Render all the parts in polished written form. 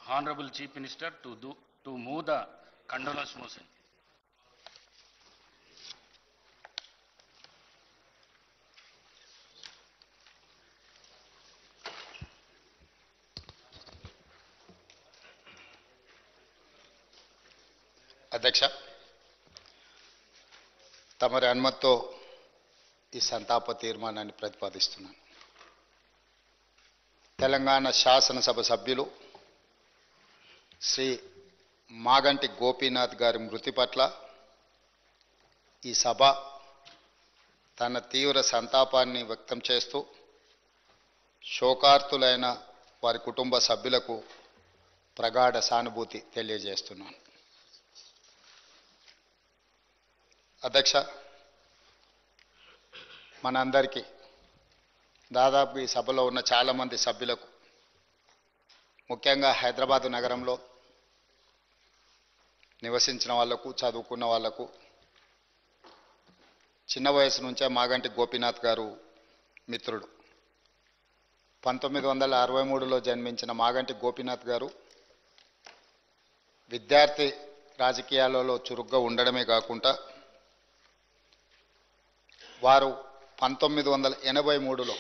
Honorable Chief Minister to move the condolence motion. అధ్యక్ష, తమరి అనుమతితో ఈ సంతాప తీర్మానాన్ని ప్రతిపాదిస్తున్నాను. తెలంగాణ శాసనసభ సభ్యులు శ్రీ మాగంటి గోపీనాథ్ గారి మృతి పట్ల ఈ సభ తన తీవ్ర సంతాపాన్ని వ్యక్తం చేస్తూ శోకార్తులైన వారి కుటుంబ సభ్యులకు ప్రగాఢ సానుభూతి తెలియజేస్తున్నాను. అధ్యక్ష, మనందరికీ దాదాపు ఈ సభలో ఉన్న చాలామంది సభ్యులకు, ముఖ్యంగా హైదరాబాదు నగరంలో నివసించిన వాళ్లకు, చదువుకున్న వాళ్లకు చిన్న వయసు నుంచే మాగంటి గోపీనాథ్ గారు మిత్రుడు. 1963లో జన్మించిన మాగంటి గోపీనాథ్ గారు విద్యార్థి రాజకీయాలలో చురుగ్గా ఉండడమే కాకుండా వారు 1983లో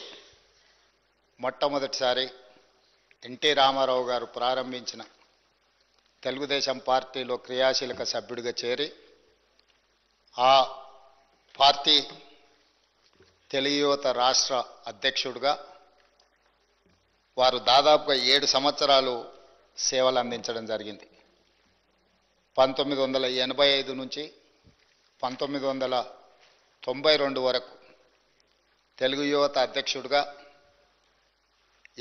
మొట్టమొదటిసారి ఎన్టీ రామారావు గారు ప్రారంభించిన తెలుగుదేశం పార్టీలో క్రియాశీలక సభ్యుడిగా చేరి ఆ పార్టీ తెలుగు యువత రాష్ట్ర అధ్యక్షుడిగా వారు దాదాపుగా 7 సంవత్సరాలు సేవలు అందించడం జరిగింది. 1985 నుంచి 1992 వరకు తెలుగు యువత అధ్యక్షుడిగా,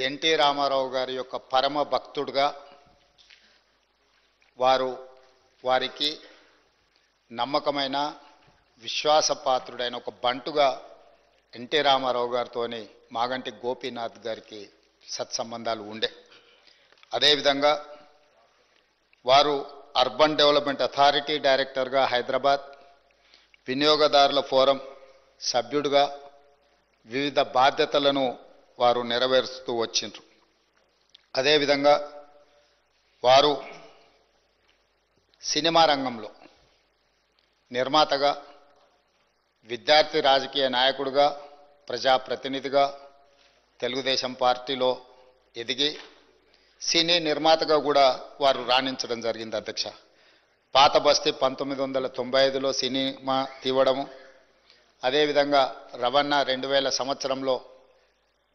ఎన్టీ రామారావు గారి యొక్క పరమ భక్తుడిగా, వారికి నమ్మకమైన విశ్వాసపాత్రుడైన ఒక బంటుగా ఎన్టీ రామారావు గారితోని మాగంటి గోపీనాథ్ గారికి సత్సంబంధాలు ఉండే. అదేవిధంగా వారు అర్బన్ డెవలప్మెంట్ అథారిటీ డైరెక్టర్గా హైదరాబాద్, వినియోగదారుల ఫోరం సభ్యుడిగా వివిధ బాధ్యతలను వారు నెరవేరుస్తూ వచ్చిండ్రు. అదేవిధంగా వారు సినిమా రంగంలో నిర్మాతగా, విద్యార్థి రాజకీయ నాయకుడిగా, ప్రజాప్రతినిధిగా తెలుగుదేశం పార్టీలో ఎదిగి సినీ నిర్మాతగా కూడా వారు రాణించడం జరిగింది. అధ్యక్ష, పాత బస్తీ 1995లో సినిమా తీవడము, అదేవిధంగా రవణ 2000 సంవత్సరంలో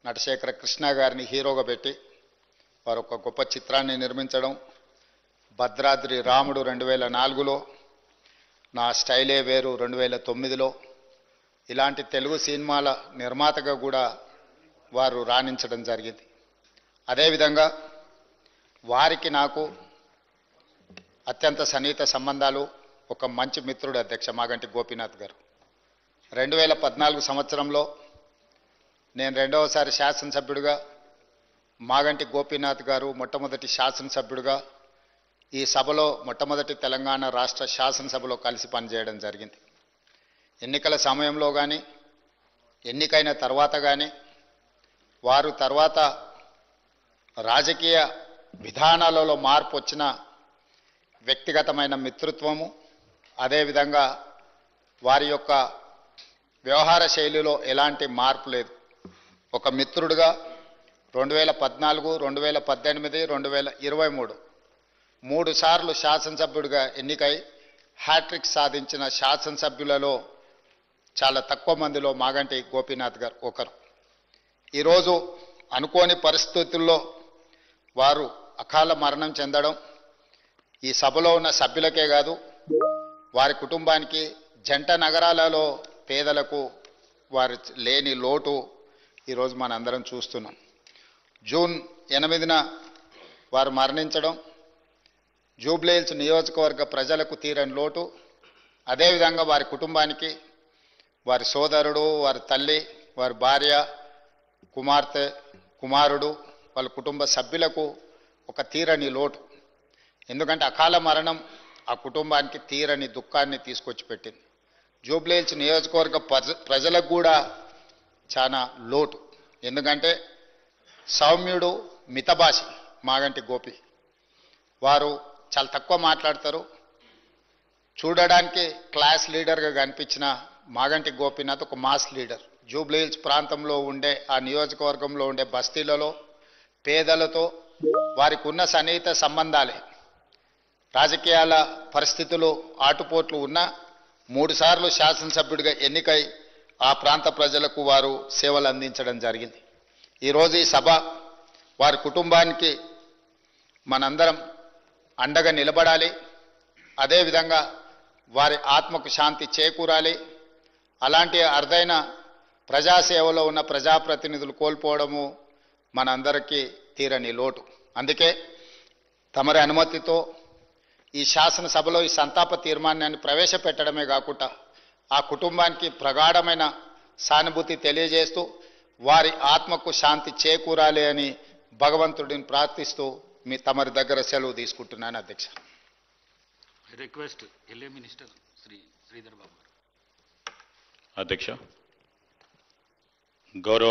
నటశేఖర కృష్ణ గారిని హీరోగా పెట్టి వారు ఒక గొప్ప చిత్రాన్ని నిర్మించడం, భద్రాద్రి రాముడు 2004లో, నా స్టైలే వేరు 2009లో, ఇలాంటి తెలుగు సినిమాల నిర్మాతగా కూడా వారు రాణించడం జరిగింది. అదేవిధంగా వారికి నాకు అత్యంత సన్నిహిత సంబంధాలు, ఒక మంచి మిత్రుడు అధ్యక్ష మాగంటి గోపీనాథ్ గారు. 2014 సంవత్సరంలో నేను రెండవసారి శాసనసభ్యుడిగా, మాగంటి గోపీనాథ్ గారు మొట్టమొదటి శాసనసభ్యుడిగా ఈ సభలో మొట్టమొదటి తెలంగాణ రాష్ట్ర శాసనసభలో కలిసి పనిచేయడం జరిగింది. ఎన్నికల సమయంలో కానీ, ఎన్నికైన తర్వాత కానీ, వారు తర్వాత రాజకీయ విధానాలలో మార్పు వచ్చిన వ్యక్తిగతమైన మిత్రత్వము, అదేవిధంగా వారి యొక్క వ్యవహార శైలిలో ఎలాంటి మార్పు లేదు. ఒక మిత్రుడిగా 2014, 2018, 2023 3 సార్లు శాసనసభ్యుడిగా ఎన్నికై హ్యాట్రిక్ సాధించిన శాసనసభ్యులలో చాలా తక్కువ మందిలో మాగంటి గోపీనాథ్ గారు ఒకరు. ఈరోజు అనుకోని పరిస్థితుల్లో వారు అకాల మరణం చెందడం ఈ సభలో ఉన్న సభ్యులకే కాదు, వారి కుటుంబానికి, జంట నగరాలలో పేదలకు వారి లేని లోటు ఈరోజు మనందరం చూస్తున్నాం. జూన్ 8న వారు మరణించడం జూబ్లీహిల్స్ నియోజకవర్గ ప్రజలకు తీరని లోటు. అదేవిధంగా వారి కుటుంబానికి, వారి సోదరుడు, వారి తల్లి, వారి భార్య, కుమార్తె, కుమారుడు, వాళ్ళ కుటుంబ సభ్యులకు ఒక తీరని లోటు. ఎందుకంటే అకాల మరణం ఆ కుటుంబానికి తీరని దుఃఖాన్ని తీసుకొచ్చి పెట్టింది. జూబ్లీహిల్స్ నియోజకవర్గ ప్రజలకు కూడా చాలా లోటు. ఎందుకంటే సౌమ్యుడు, మితభాషి మాగంటి గోపి. వారు చాలా తక్కువ మాట్లాడతారు. చూడడానికి క్లాస్ లీడర్గా కనిపించిన మాగంటి గోపీనాథ్ ఒక మాస్ లీడర్. జూబ్లీహిల్స్ ప్రాంతంలో ఉండే ఆ నియోజకవర్గంలో ఉండే బస్తీలలో పేదలతో వారికి ఉన్న సన్నిహిత సంబంధాలే, రాజకీయాల పరిస్థితులు ఆటుపోట్లు ఉన్నా 3 సార్లు శాసనసభ్యుడిగా ఎన్నికై ఆ ప్రాంత ప్రజలకు వారు సేవలు అందించడం జరిగింది. ఈరోజు ఈ సభ వారి కుటుంబానికి మనందరం అండగా నిలబడాలి. అదేవిధంగా వారి ఆత్మకు శాంతి చేకూరాలి. అలాంటి అరుదైన ప్రజాసేవలో ఉన్న ప్రజాప్రతినిధులు కోల్పోవడము మనందరికీ తీరని లోటు. అందుకే తమరి అనుమతితో ఈ శాసనసభలో ఈ సంతాప తీర్మానాన్ని ప్రవేశపెట్టడమే కాకుండా ఆ కుటుంబానికి ప్రగాఢమైన సానుభూతి తెలియజేస్తూ వారి ఆత్మకు శాంతి చేకూరాలి అని భగవంతుడిని ప్రార్థిస్తూ తమరి దగ్గర సెలవు తీసుకుంటున్నాను అధ్యక్ష. Request LA minister Sridhar Babu. అధ్యక్ష, గౌరవ